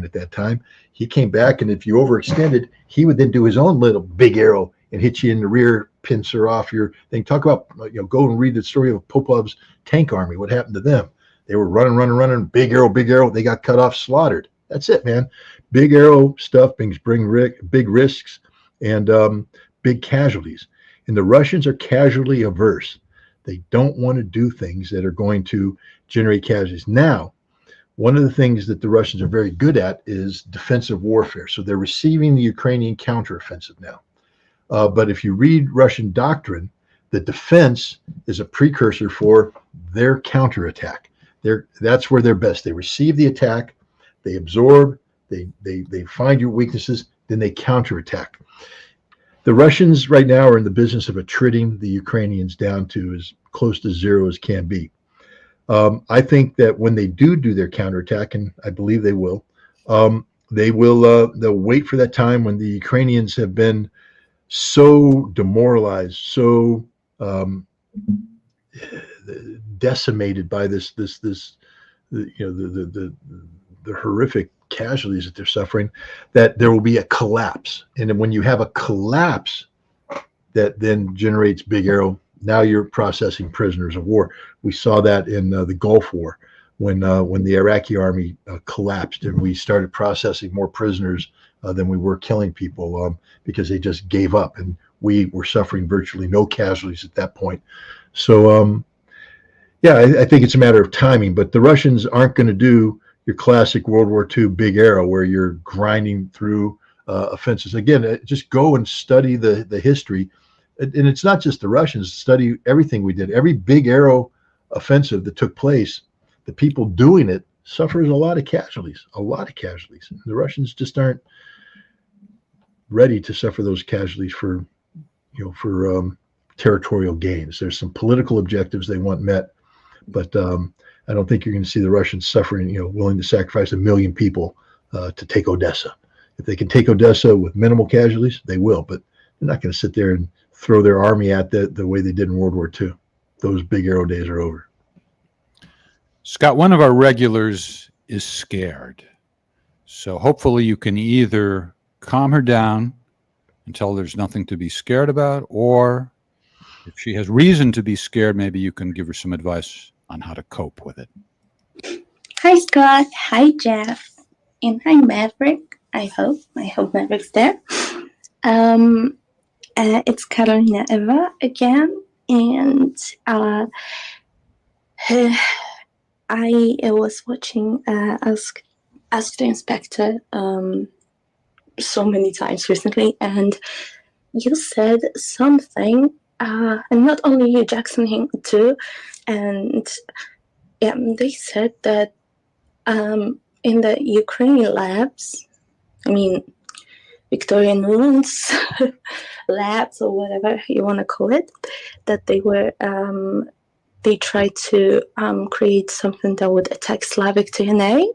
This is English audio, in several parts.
at that time. He came back, and if you overextended, he would then do his own little big arrow and hit you in the rear, pincer off your thing. Talk about, go and read the story of Popov's tank army. What happened to them? They were running, big arrow. They got cut off, slaughtered. That's it, man. Big arrow stuff bring big risks and big casualties. And the Russians are casualty averse. They don't want to do things that are going to generate casualties. Now, one of the things that the Russians are very good at is defensive warfare. So they're receiving the Ukrainian counteroffensive now. But if you read Russian doctrine, the defense is a precursor for their counterattack. That's where they're best. They receive the attack, they absorb, they find your weaknesses, then they counterattack. The Russians right now are in the business of attriting the Ukrainians down to as close to zero as can be. I think that when they do their counterattack, and I believe they will, they'll wait for that time when the Ukrainians have been so demoralized, so decimated by the horrific casualties that they're suffering, that there will be a collapse. And then when you have a collapse, that then generates big arrow. Now you're processing prisoners of war. We saw that in the Gulf War when the Iraqi army collapsed, and we started processing more prisoners than we were killing people because they just gave up, and we were suffering virtually no casualties at that point. So I think it's a matter of timing, but the Russians aren't going to do your classic World War II big arrow where you're grinding through offenses. Again, just go and study the history. And it's not just the Russians. Study everything we did. Every big arrow offensive that took place, the people doing it suffers a lot of casualties. The Russians just aren't ready to suffer those casualties for territorial gains. There's some political objectives they want met, but I don't think you're going to see the Russians suffering, willing to sacrifice 1 million people to take Odessa. If they can take Odessa with minimal casualties, they will, but they're not going to sit there and throw their army at the way they did in World War II. Those big arrow days are over. Scott, one of our regulars is scared. So hopefully you can either calm her down and tell her there's nothing to be scared about, or if she has reason to be scared, maybe you can give her some advice on how to cope with it. Hi, Scott. Hi, Jeff. And hi, Maverick. I hope Maverick's there. It's Carolina Eva again, and I was watching Ask the Inspector so many times recently, and you said something, and not only you, Jackson Hing too, and they said that in the Ukrainian labs, Victoria Nuland's labs, or whatever you want to call it, that they tried to create something that would attack Slavic DNA.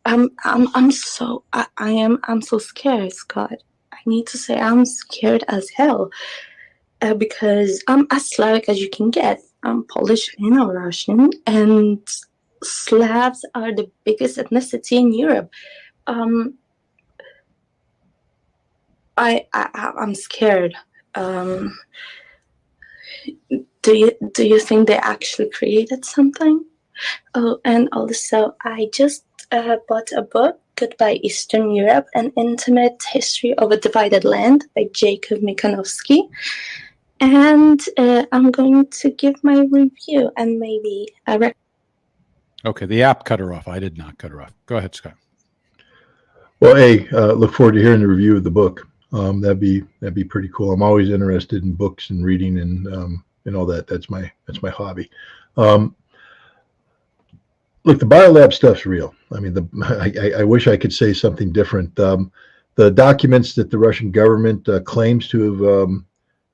I'm so scared, Scott. I need to say I'm scared as hell because I'm as Slavic as you can get. I'm Polish and I'm Russian, and Slavs are the biggest ethnicity in Europe. I'm scared. Do you think they actually created something? Oh, and also I just bought a book, Goodbye Eastern Europe: An Intimate History of a Divided Land by Jacob Mikanovsky. And I'm going to give my review and maybe a Okay, the app cut her off. I did not cut her off. Go ahead, Scott. Well, look forward to hearing the review of the book. That'd be pretty cool. I'm always interested in books and reading and all that. That's my hobby. Look, the biolab stuff's real. I wish I could say something different. The documents that the Russian government claims to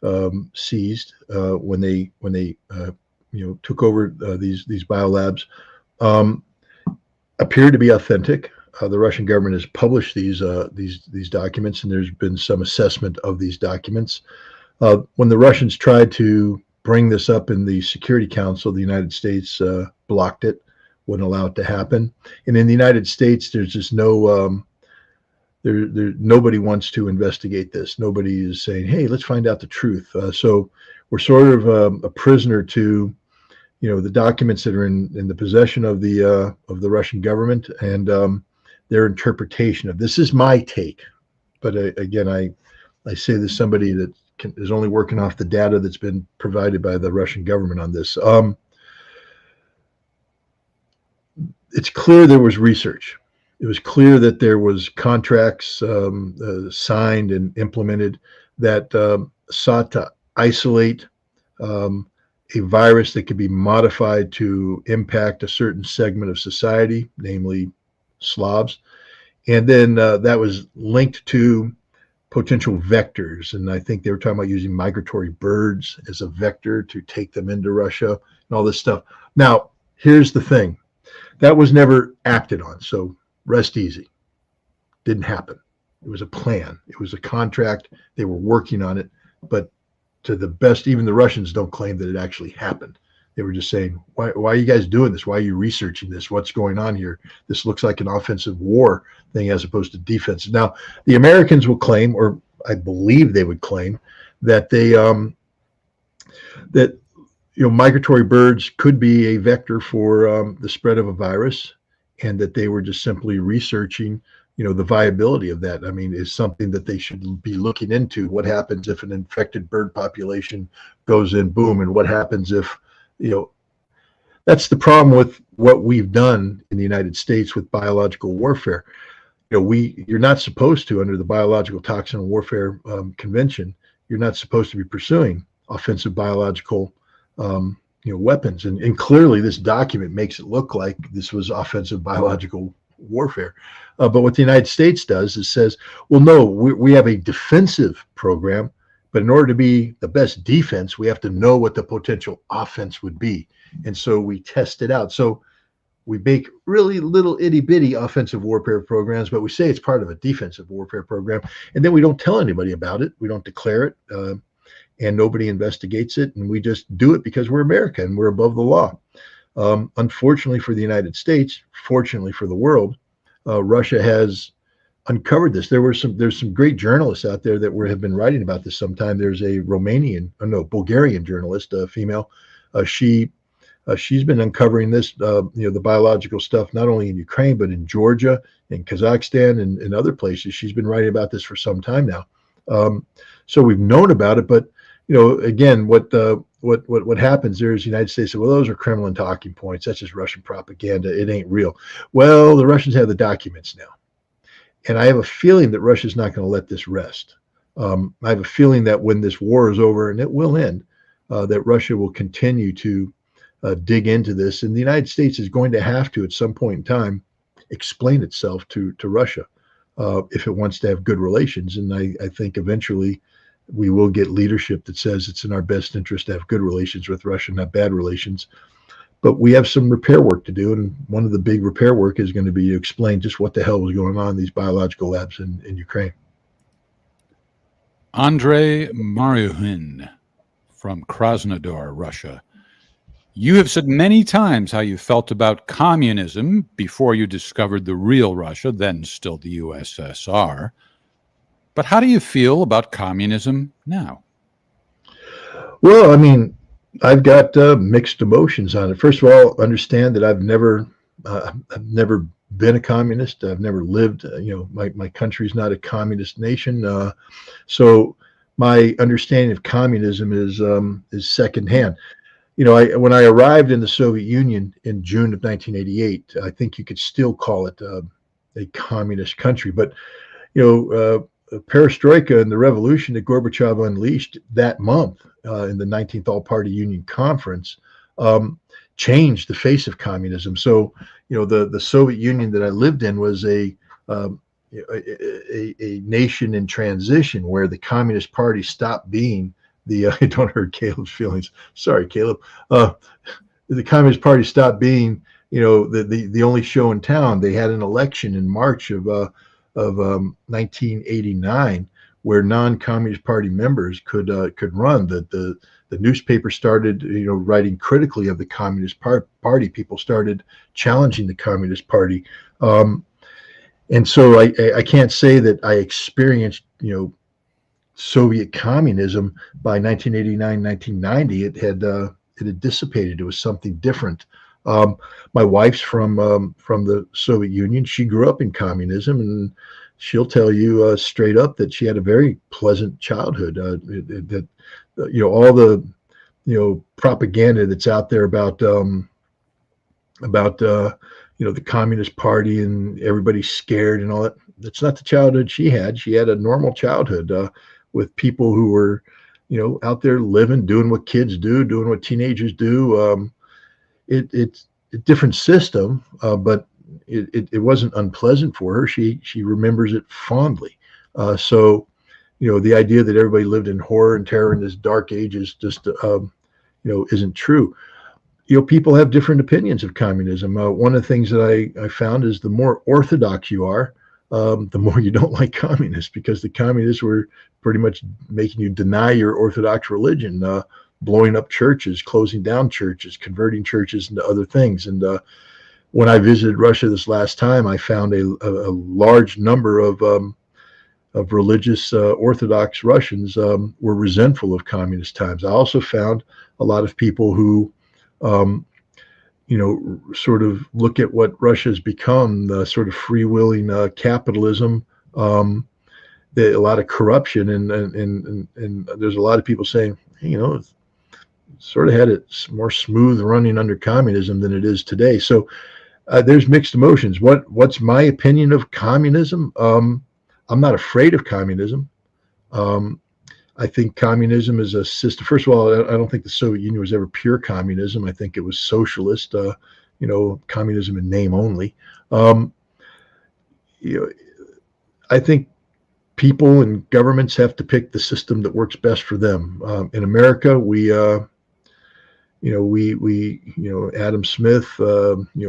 have seized when they took over these biolabs appear to be authentic. The Russian government has published these documents, and there's been some assessment of these documents. When the Russians tried to bring this up in the Security Council, the United States blocked it. wouldn't allow it to happen. And in the United States, there's just no nobody wants to investigate this. Nobody is saying, hey, let's find out the truth. So we're sort of a prisoner to, the documents that are in the possession of the Russian government and their interpretation of this. Is my take, but again, I say there's somebody that is only working off the data that's been provided by the Russian government on this. It's clear there was research. It was clear that there was contracts signed and implemented that sought to isolate a virus that could be modified to impact a certain segment of society, namely Slavs. And then that was linked to potential vectors. And I think they were talking about using migratory birds as a vector to take them into Russia and all this stuff. Now, here's the thing. That was never acted on. So rest easy. Didn't happen. It was a plan. It was a contract. They were working on it. But to the best, even the Russians don't claim that it actually happened. They were just saying, why are you guys doing this? Why are you researching this? What's going on here? This looks like an offensive war thing as opposed to defense. Now, the Americans will claim, or I believe they would claim, that they migratory birds could be a vector for the spread of a virus, and that they were just simply researching, the viability of that. I mean, is something that they should be looking into. What happens if an infected bird population goes in, boom, and what happens if, that's the problem with what we've done in the United States with biological warfare. You're not supposed to, under the Biological Toxin Warfare Convention, you're not supposed to be pursuing offensive biological weapons. And clearly this document makes it look like this was offensive biological warfare. But what the United States does is says, well, no, we have a defensive program, but in order to be the best defense, we have to know what the potential offense would be. And so we test it out. So we make really little itty bitty offensive warfare programs, but we say it's part of a defensive warfare program. And then we don't tell anybody about it. We don't declare it. And nobody investigates it. And we just do it because we're America and we're above the law. Unfortunately for the United States, fortunately for the world, Russia has uncovered this. There's some great journalists out there that have been writing about this sometime. There's a Bulgarian journalist, a female. She's been uncovering this, the biological stuff, not only in Ukraine, but in Georgia, in Kazakhstan, and other places. She's been writing about this for some time now. So we've known about it, but again, what happens there is the United States said, well, those are Kremlin talking points. That's just Russian propaganda. It ain't real. Well, the Russians have the documents now. And I have a feeling that Russia's not going to let this rest. I have a feeling that when this war is over, and it will end, that Russia will continue to dig into this. And the United States is going to have to, at some point in time, explain itself to Russia if it wants to have good relations. And I think eventually we will get leadership that says it's in our best interest to have good relations with Russia, not bad relations. But we have some repair work to do. And one of the big repair work is going to be to explain just what the hell was going on in these biological labs in Ukraine. Andrei Maryuhin from Krasnodar, Russia. You have said many times how you felt about communism before you discovered the real Russia, then still the USSR. But how do you feel about communism now? Well, I mean, I've got mixed emotions on it. First of all, understand that I've never been a communist. I've never lived. My country's not a communist nation. So my understanding of communism is secondhand. When I arrived in the Soviet Union in June of 1988, I think you could still call it a communist country. But perestroika and the revolution that Gorbachev unleashed that month in the 19th All-Party Union Conference changed the face of communism. So, the Soviet Union that I lived in was a nation in transition where the Communist Party stopped being I don't hurt Caleb's feelings. Sorry, Caleb. The Communist Party stopped being, the only show in town. They had an election in March of 1989 where non-Communist Party members could run. The the newspaper started, writing critically of the Communist Party. People started challenging the Communist Party. And so I can't say that I experienced, Soviet communism by 1989, 1990. It had dissipated. It was something different. My wife's from the Soviet Union. She grew up in communism, and she'll tell you straight up that she had a very pleasant childhood. That all the propaganda that's out there about the Communist Party and everybody's scared and all that. That's not the childhood she had. She had a normal childhood with people who were, out there living, doing what kids do, doing what teenagers do. It's a different system, but it wasn't unpleasant for her. She remembers it fondly. So, the idea that everybody lived in horror and terror in this dark age is just, isn't true. People have different opinions of communism. One of the things that I found is the more orthodox you are, the more you don't like communists, because the communists were pretty much making you deny your orthodox religion, blowing up churches, closing down churches, converting churches into other things. And when I visited Russia this last time, I found a large number of religious Orthodox Russians were resentful of communist times. I also found a lot of people who sort of look at what Russia's become, the sort of free-willing capitalism, a lot of corruption, and there's a lot of people saying, it sort of had it more smooth running under communism than it is today. So there's mixed emotions. What's my opinion of communism? I'm not afraid of communism. I think communism is a system. First of all, I don't think the Soviet Union was ever pure communism. I think it was socialist, communism in name only. I think people and governments have to pick the system that works best for them. In America, we Adam Smith,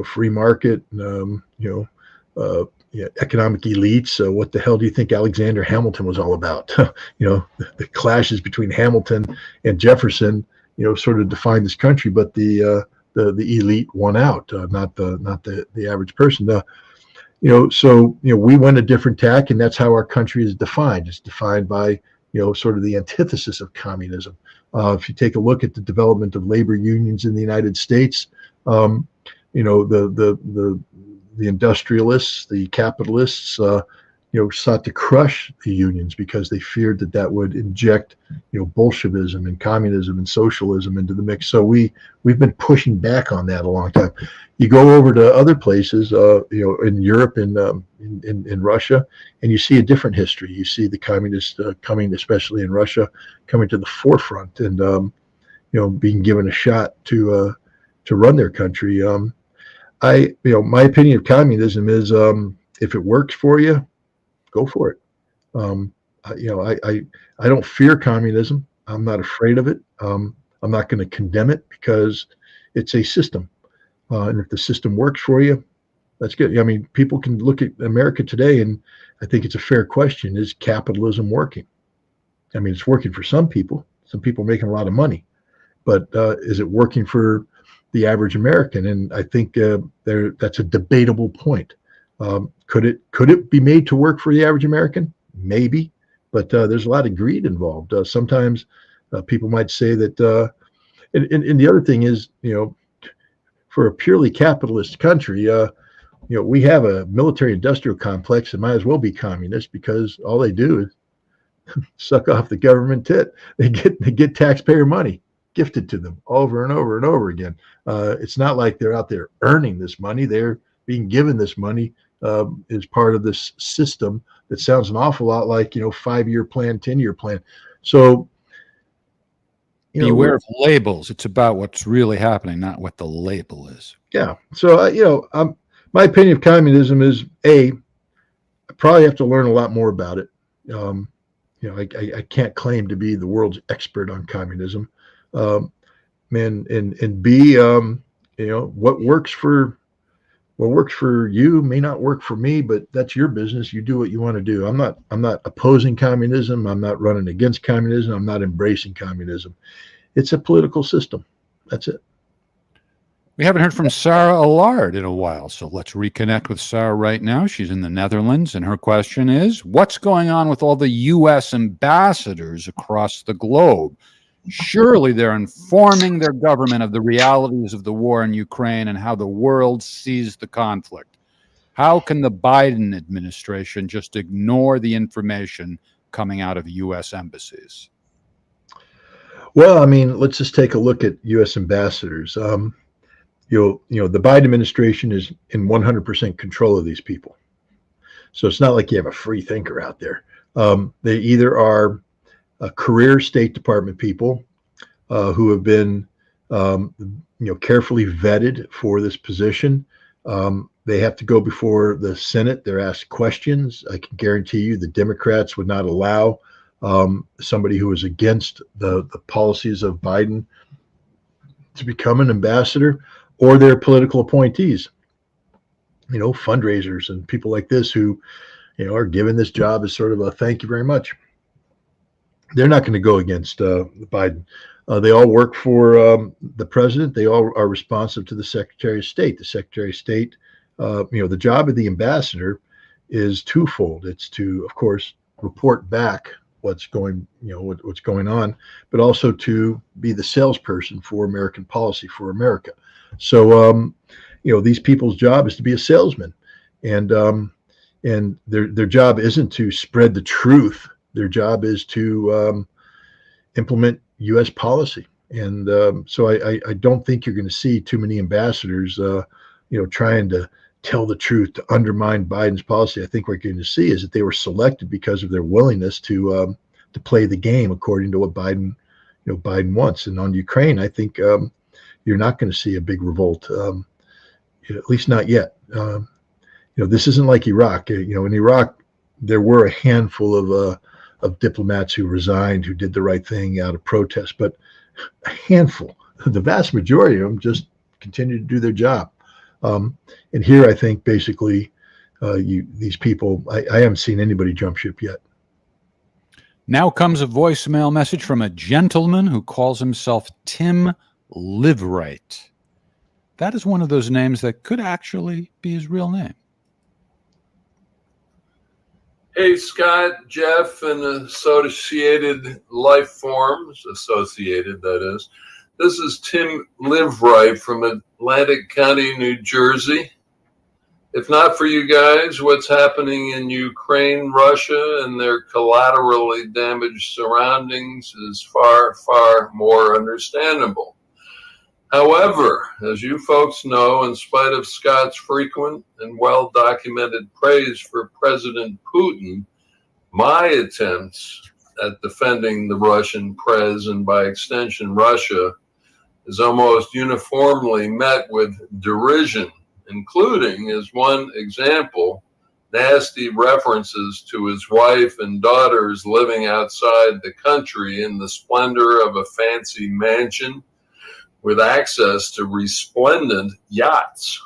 free market, economic elites. What the hell do you think Alexander Hamilton was all about? The clashes between Hamilton and Jefferson, sort of defined this country, but the elite won out, not the average person. So we went a different tack, and that's how our country is defined. It's defined by sort of the antithesis of communism. If you take a look at the development of labor unions in the United States, the industrialists, the capitalists, sought to crush the unions because they feared that would inject, Bolshevism and communism and socialism into the mix. So we've been pushing back on that a long time. You go over to other places, in Europe and in Russia, and you see a different history. You see the communists coming, especially in Russia, coming to the forefront and being given a shot to run their country. My opinion of communism is, if it works for you, go for it. I don't fear communism. I'm not afraid of it. I'm not going to condemn it because it's a system. And if the system works for you, that's good. I mean, people can look at America today, and I think it's a fair question. Is capitalism working? I mean, it's working for some people. Some people are making a lot of money. But is it working for the average American? And I think that's a debatable point. Could it be made to work for the average American? Maybe, but there's a lot of greed involved. Sometimes people might say that, and the other thing is, for a purely capitalist country, we have a military-industrial complex that might as well be communist, because all they do is suck off the government tit. They get taxpayer money gifted to them over and over and over again. It's not like they're out there earning this money. They're being given this money as part of this system that sounds an awful lot like, 5-year plan, 10-year plan. So, beware of labels. It's about what's really happening, not what the label is. Yeah. So, my opinion of communism is, I probably have to learn a lot more about it. I can't claim to be the world's expert on communism. And B, what works for you may not work for me, but that's your business. You do what you want to do. I'm not opposing communism. I'm not running against communism. I'm not embracing communism. It's a political system. That's it. We haven't heard from Sarah Allard in a while, so let's reconnect with Sarah right now. She's in the Netherlands, and her question is, what's going on with all the U.S. ambassadors across the globe? Surely they're informing their government of the realities of the war in Ukraine and how the world sees the conflict. How can the Biden administration just ignore the information coming out of U.S. embassies? Well, I mean, let's just take a look at U.S. ambassadors. The Biden administration is in 100% control of these people. So it's not like you have a free thinker out there. They either are career State Department people who have been, carefully vetted for this position. They have to go before the Senate. They're asked questions. I can guarantee you the Democrats would not allow somebody who is against the policies of Biden to become an ambassador, or their political appointees, fundraisers and people like this who, are given this job as sort of a thank you very much. They're not going to go against Biden. They all work for the president. They all are responsive to the Secretary of State. The Secretary of State, the job of the ambassador is twofold. It's to, of course, report back what's going on, but also to be the salesperson for American policy for America. So, these people's job is to be a salesman, and their job isn't to spread the truth. Their job is to implement U.S. policy. And so I don't think you're going to see too many ambassadors, trying to tell the truth to undermine Biden's policy. I think what you're going to see is that they were selected because of their willingness to play the game according to what Biden wants. And on Ukraine, I think you're not going to see a big revolt, at least not yet. This isn't like Iraq. In Iraq, there were a handful of diplomats who resigned, who did the right thing out of protest, but a handful. The vast majority of them just continued to do their job. And here, I think basically, these people, I haven't seen anybody jump ship yet. Now comes a voicemail message from a gentleman who calls himself Tim Liveright. That is one of those names that could actually be his real name. Hey, Scott, Jeff, and associated life forms, that is. This is Tim Liveright from Atlantic County, New Jersey. If not for you guys, what's happening in Ukraine, Russia, and their collaterally damaged surroundings is far, far more understandable. However, as you folks know, in spite of Scott's frequent and well-documented praise for President Putin, my attempts at defending the Russian prez, and by extension Russia, is almost uniformly met with derision, including, as one example, nasty references to his wife and daughters living outside the country in the splendor of a fancy mansion with access to resplendent yachts.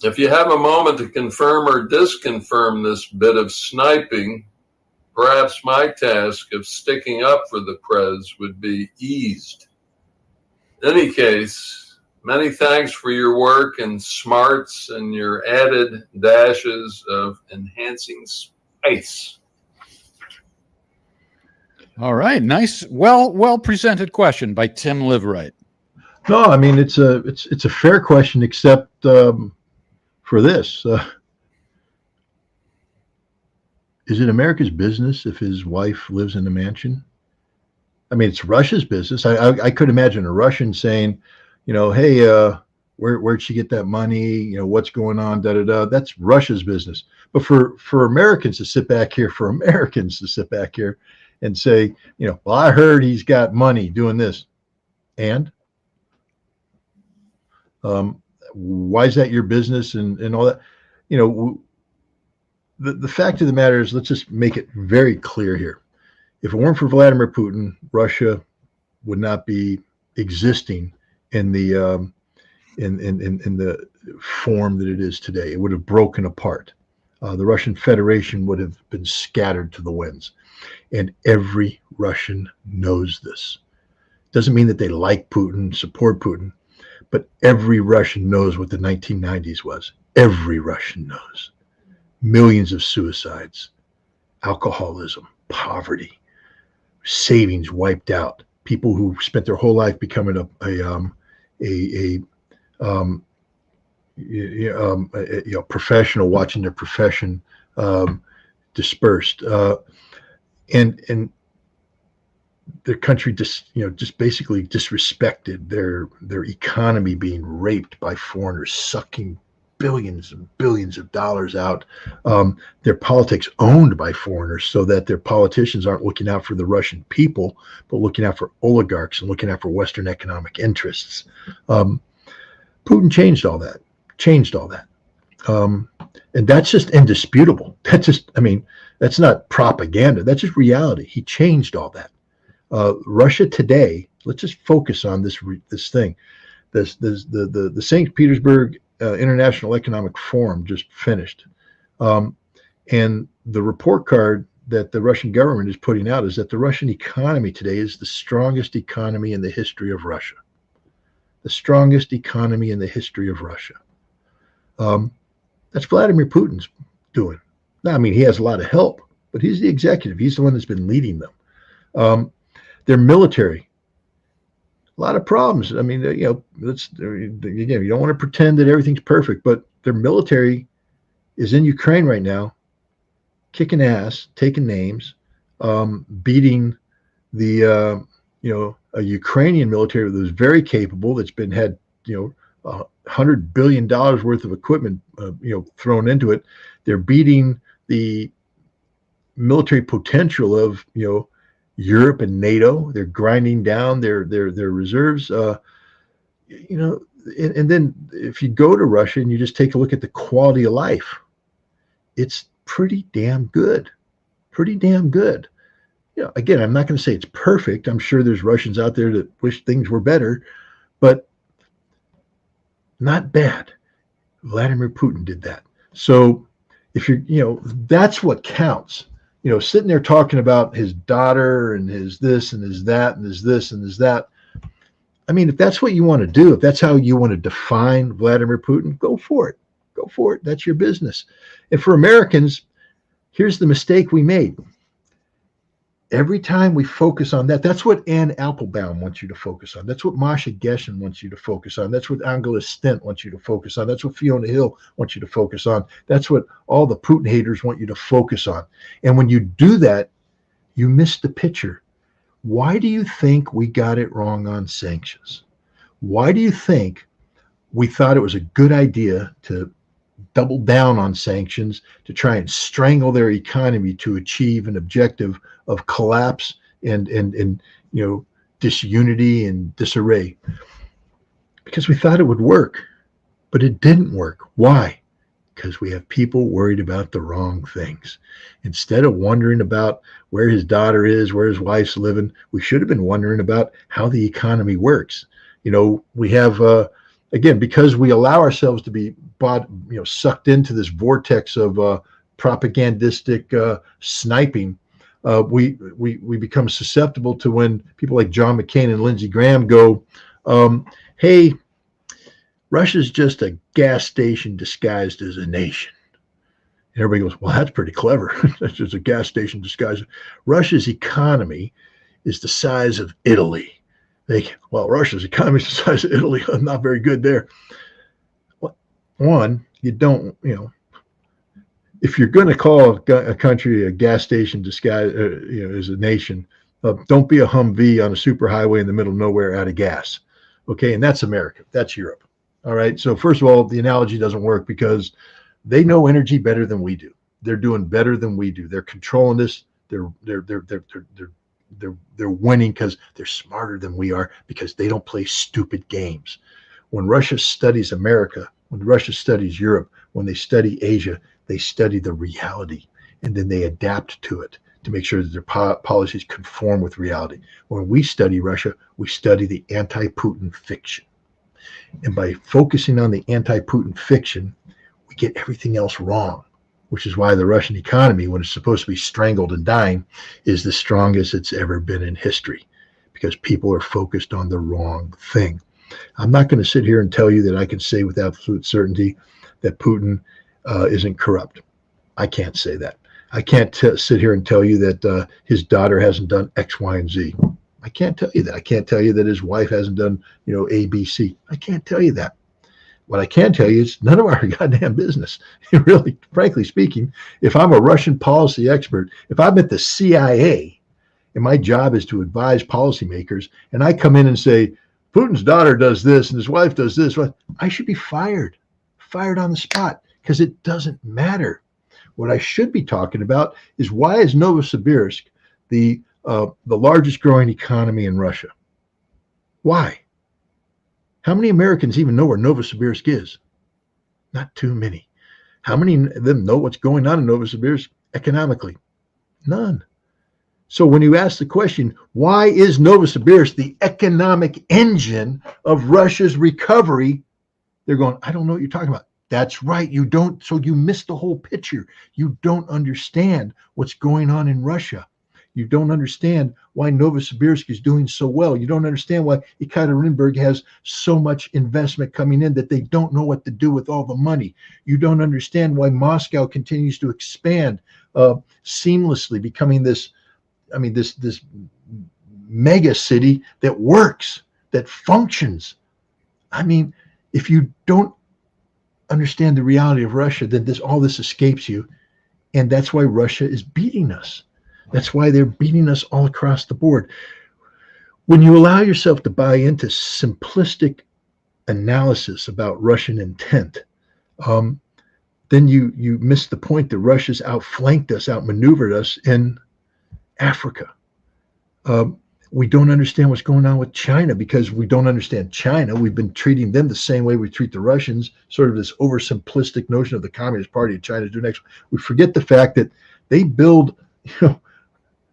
If you have a moment to confirm or disconfirm this bit of sniping, perhaps my task of sticking up for the prez would be eased. In any case, many thanks for your work and smarts and your added dashes of enhancing space. All right, nice, well presented question by Tim Liveright. No, I mean it's a fair question, except for this: is it America's business if his wife lives in a mansion? I mean, it's Russia's business. I could imagine a Russian saying, hey, where'd she get that money? What's going on? Da da da. That's Russia's business. But for Americans to sit back here, and say, well, I heard he's got money doing this, and why is that your business and all that? The fact of the matter is, let's just make it very clear here. If it weren't for Vladimir Putin, Russia would not be existing in the in the form that it is today. It would have broken apart. The Russian Federation would have been scattered to the winds, and every Russian knows this. Doesn't mean that they like Putin, support Putin, but every Russian knows what the 1990s was. Every Russian knows. Millions of suicides, alcoholism, poverty, savings wiped out. People who spent their whole life becoming a professional, watching their profession dispersed, and the country just basically disrespected their economy, being raped by foreigners, sucking billions and billions of dollars out, their politics owned by foreigners, so that their politicians aren't looking out for the Russian people, but looking out for oligarchs and looking out for Western economic interests. Putin changed all that. And that's just indisputable. That's not propaganda. That's just reality. He changed all that. Russia today, let's just focus on this thing. The St. Petersburg International Economic Forum just finished. And the report card that the Russian government is putting out is that the Russian economy today is the strongest economy in the history of Russia. The strongest economy in the history of Russia. That's Vladimir Putin's doing. Now, he has a lot of help, but he's the executive. He's the one that's been leading them. Their military, a lot of problems. Again, you don't want to pretend that everything's perfect, but their military is in Ukraine right now, kicking ass, taking names, beating the a Ukrainian military that was very capable, that's had $100 billion worth of equipment thrown into it. They're beating the military potential of Europe and NATO. They're grinding down their reserves. And then if you go to Russia and you just take a look at the quality of life, it's pretty damn good. Pretty damn good. Again, I'm not going to say it's perfect. I'm sure there's Russians out there that wish things were better, but not bad. Vladimir Putin did that. So if that's what counts. Sitting there talking about his daughter and his this and his that and his this and his that. If that's what you want to do, if that's how you want to define Vladimir Putin, go for it. Go for it. That's your business. And for Americans, here's the mistake we made. Every time we focus on that, that's what Ann Applebaum wants you to focus on. That's what Masha Geshen wants you to focus on. That's what Angela Stent wants you to focus on. That's what Fiona Hill wants you to focus on. That's what all the Putin haters want you to focus on. And when you do that, you miss the picture. Why do you think we got it wrong on sanctions? Why do you think we thought it was a good idea to double down on sanctions to try and strangle their economy to achieve an objective of collapse and disunity and disarray? Because we thought it would work, but it didn't work. Why? Because we have people worried about the wrong things. Instead of wondering about where his daughter is, where his wife's living, we should have been wondering about how the economy works. We have again, because we allow ourselves to be sucked into this vortex of propagandistic sniping, we become susceptible to when people like John McCain and Lindsey Graham go, hey, Russia's just a gas station disguised as a nation. And everybody goes, well, that's pretty clever. That's just a gas station disguised. Russia's economy is the size of Italy. Russia's economy is the size of Italy. I'm not very good there. One, you don't, if you're going to call a country a gas station disguised, as a nation, don't be a Humvee on a superhighway in the middle of nowhere out of gas. Okay, and that's America. That's Europe. All right. So first of all, the analogy doesn't work because they know energy better than we do. They're doing better than we do. They're controlling this. They're winning because they're smarter than we are, because they don't play stupid games. When Russia studies America, when Russia studies Europe, when they study Asia, they study the reality, and then they adapt to it to make sure that their policies conform with reality. When we study Russia, we study the anti-Putin fiction. And by focusing on the anti-Putin fiction, we get everything else wrong, which is why the Russian economy, when it's supposed to be strangled and dying, is the strongest it's ever been in history. because people are focused on the wrong thing. I'm not going to sit here and tell you that I can say with absolute certainty that Putin isn't corrupt. I can't say that. I can't sit here and tell you that his daughter hasn't done X, Y, and Z. I can't tell you that. I can't tell you that his wife hasn't done, A, B, C. I can't tell you that. What I can tell you is none of our goddamn business. Really, frankly speaking, if I'm a Russian policy expert, if I'm at the CIA and my job is to advise policymakers, and I come in and say, Putin's daughter does this and his wife does this, I should be fired on the spot, because it doesn't matter. What I should be talking about is, why is Novosibirsk the largest growing economy in Russia? Why? How many Americans even know where Novosibirsk is? Not too many. How many of them know what's going on in Novosibirsk economically? None. So when you ask the question, why is Novosibirsk the economic engine of Russia's recovery? They're going, I don't know what you're talking about. That's right. You don't. So you missed the whole picture. You don't understand what's going on in Russia. You don't understand why Novosibirsk is doing so well. You don't understand why Ekaterinburg has so much investment coming in that they don't know what to do with all the money. You don't understand why Moscow continues to expand seamlessly, becoming this mega city that works, that functions. If you don't understand the reality of Russia, then all this escapes you. And that's why Russia is beating us. That's why they're beating us all across the board. When you allow yourself to buy into simplistic analysis about Russian intent, then you miss the point that Russia's outflanked us, outmaneuvered us in Africa. We don't understand what's going on with China because we don't understand China. We've been treating them the same way we treat the Russians, sort of this oversimplistic notion of the Communist Party of China doing next. We forget the fact that they build,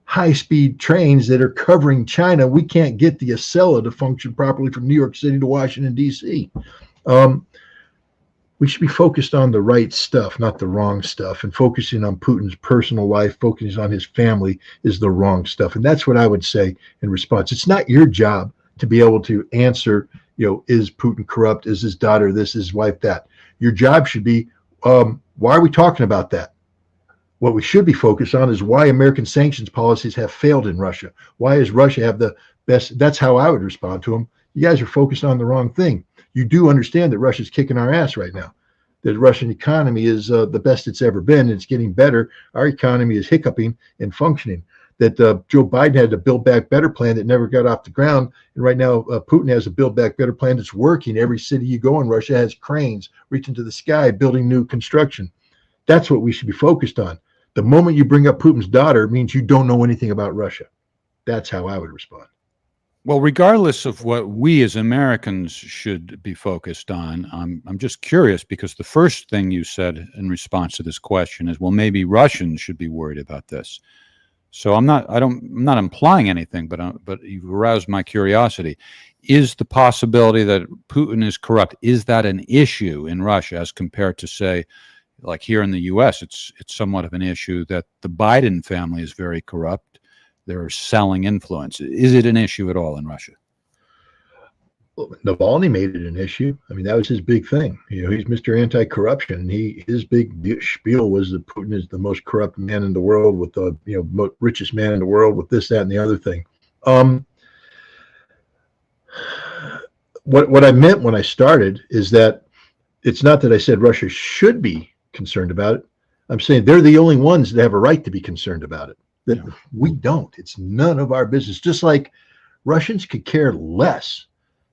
high-speed trains that are covering China. We can't get the Acela to function properly from New York City to Washington, D.C. We should be focused on the right stuff, not the wrong stuff. And focusing on Putin's personal life, focusing on his family is the wrong stuff. And that's what I would say in response. It's not your job to be able to answer, is Putin corrupt? Is his daughter this? Is his wife that? Your job should be, why are we talking about that? What we should be focused on is why American sanctions policies have failed in Russia. Why does Russia have the best? That's how I would respond to them. You guys are focused on the wrong thing. You do understand that Russia's kicking our ass right now, that the Russian economy is the best it's ever been. It's getting better. Our economy is hiccuping and functioning. That Joe Biden had a Build Back Better plan that never got off the ground. And right now, Putin has a Build Back Better plan that's working. Every city you go in Russia has cranes reaching to the sky, building new construction. That's what we should be focused on. The moment you bring up Putin's daughter means you don't know anything about Russia. That's how I would respond. Well, regardless of what we as Americans should be focused on, I'm just curious, because the first thing you said in response to this question is, well, maybe Russians should be worried about this. So I'm not implying anything, but you've aroused my curiosity. Is the possibility that Putin is corrupt, is that an issue in Russia as compared to, say, like here in the U.S., it's somewhat of an issue that the Biden family is very corrupt. They're selling influence. Is it an issue at all in Russia? Well, Navalny made it an issue. That was his big thing. He's Mr. Anti-Corruption. His big spiel was that Putin is the most corrupt man in the world, with the richest man in the world, with this, that, and the other thing. What I meant when I started is that it's not that I said Russia should be concerned about it. I'm saying they're the only ones that have a right to be concerned about it. That we don't. It's none of our business. Just like Russians could care less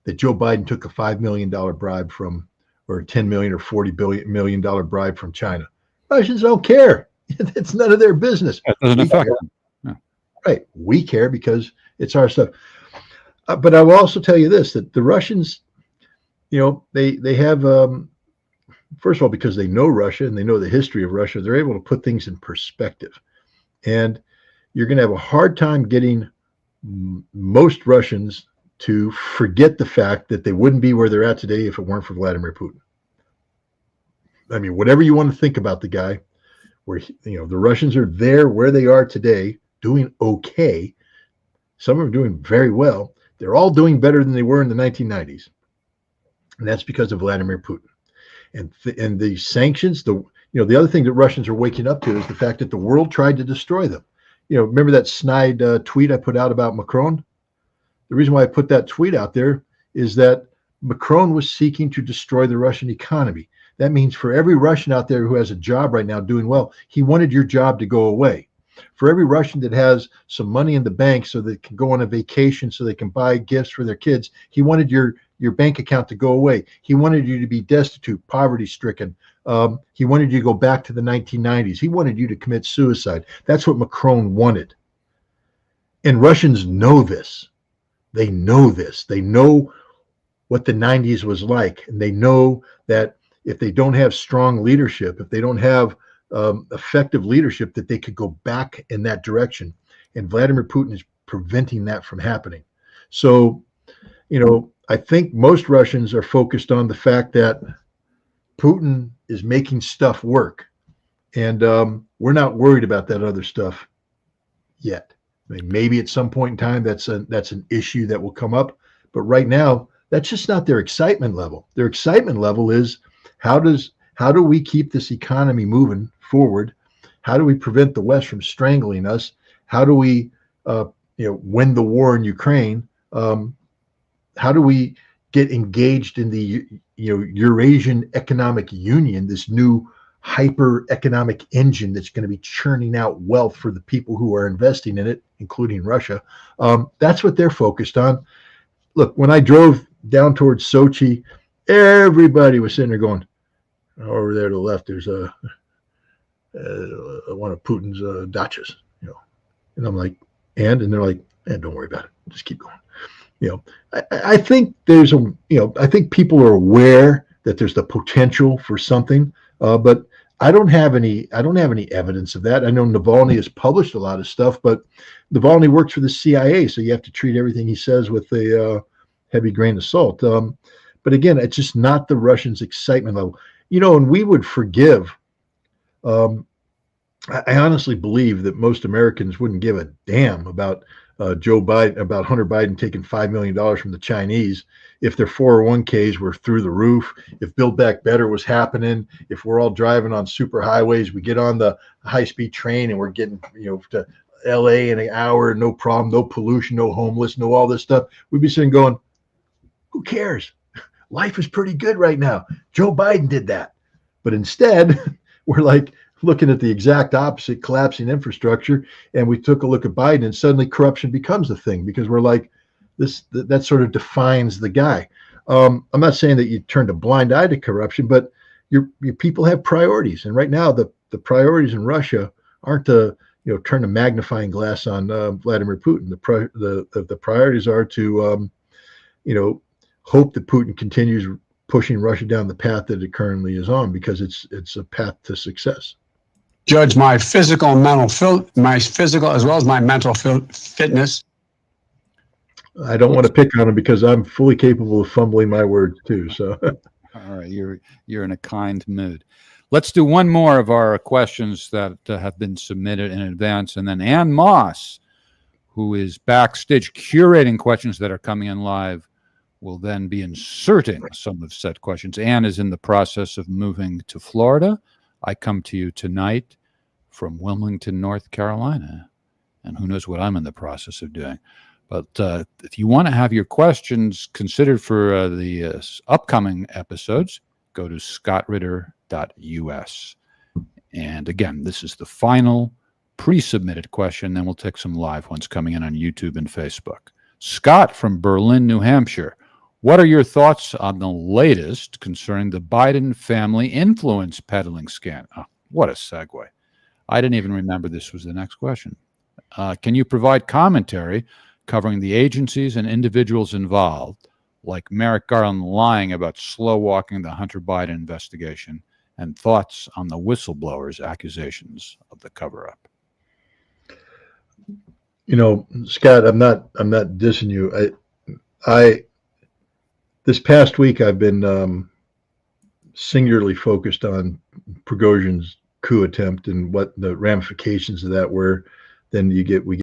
that Joe Biden took a $5 million bribe from, or $10 million or $40 million bribe from China. Russians don't care. It's none of their business. It doesn't affect them. No. Right. We care because it's our stuff. But I will also tell you this, that the Russians, they have, first of all, because they know Russia and they know the history of Russia, they're able to put things in perspective. And you're going to have a hard time getting most Russians to forget the fact that they wouldn't be where they're at today if it weren't for Vladimir Putin. Whatever you want to think about the guy, where the Russians are there where they are today, doing okay, Some of them are doing very well. They're all doing better than they were in the 1990s. And that's because of Vladimir Putin. And the sanctions, the other thing that Russians are waking up to is the fact that the world tried to destroy them. Remember that snide tweet I put out about Macron? The reason why I put that tweet out there is that Macron was seeking to destroy the Russian economy. That means for every Russian out there who has a job right now doing well, he wanted your job to go away. For every Russian that has some money in the bank so they can go on a vacation, so they can buy gifts for their kids, he wanted your bank account to go away. He wanted you to be destitute, poverty stricken. He wanted you to go back to the 1990s. He wanted you to commit suicide. That's what Macron wanted. And Russians know this. They know this. They know what the 90s was like. And they know that if they don't have strong leadership, if they don't have effective leadership, that they could go back in that direction. And Vladimir Putin is preventing that from happening. So, I think most Russians are focused on the fact that Putin is making stuff work. And we're not worried about that other stuff yet. I mean, maybe at some point in time, that's an issue that will come up. But right now, that's just not their excitement level. Their excitement level is how do we keep this economy moving forward? How do we prevent the West from strangling us? How do we win the war in Ukraine? How do we get engaged in the Eurasian Economic Union, this new hyper economic engine that's going to be churning out wealth for the people who are investing in it, including Russia? That's what they're focused on. Look, when I drove down towards Sochi, everybody was sitting there going, over there to the left, there's one of Putin's dachas, and I'm like, and they're like, don't worry about it, just keep going. I think I think people are aware that there's the potential for something, but I don't have any evidence of that. I know Navalny has published a lot of stuff, but Navalny works for the CIA, so you have to treat everything he says with a heavy grain of salt. But again, it's just not the Russians' excitement level. And we would forgive. I honestly believe that most Americans wouldn't give a damn about Joe Biden, about Hunter Biden taking $5 million from the Chinese if their 401ks were through the roof, if Build Back Better was happening, if we're all driving on super highways, we get on the high-speed train and we're getting to LA in an hour, no problem, no pollution, no homeless, no all this stuff. We'd be sitting going, who cares? Life is pretty good right now. Joe Biden did that. But instead, we're like looking at the exact opposite, collapsing infrastructure. And we took a look at Biden and suddenly corruption becomes a thing because we're like, that sort of defines the guy. I'm not saying that you turned a blind eye to corruption, but your people have priorities. And right now, the priorities in Russia aren't to turn a magnifying glass on Vladimir Putin. The priorities are to hope that Putin continues pushing Russia down the path that it currently is on, because it's a path to success. Judge, my physical and mental, my physical as well as my mental fitness. I don't want to pick on him because I'm fully capable of fumbling my words too. So, all right, you're in a kind mood. Let's do one more of our questions that have been submitted in advance, and then Ann Moss, who is backstage curating questions that are coming in live, will then be inserting some of said questions. Ann is in the process of moving to Florida. I come to you tonight from Wilmington, North Carolina, and who knows what I'm in the process of doing. But if you want to have your questions considered for the upcoming episodes, go to scottritter.us. And again, this is the final pre-submitted question. Then we'll take some live ones coming in on YouTube and Facebook. Scott from Berlin, New Hampshire. What are your thoughts on the latest concerning the Biden family influence peddling scam? Oh, what a segue. I didn't even remember this was the next question. Can you provide commentary covering the agencies and individuals involved, like Merrick Garland lying about slow walking the Hunter Biden investigation, and thoughts on the whistleblowers' accusations of the cover-up? Scott, I'm not dissing you. This past week, I've been singularly focused on Prigozhin's coup attempt and what the ramifications of that were. Then we get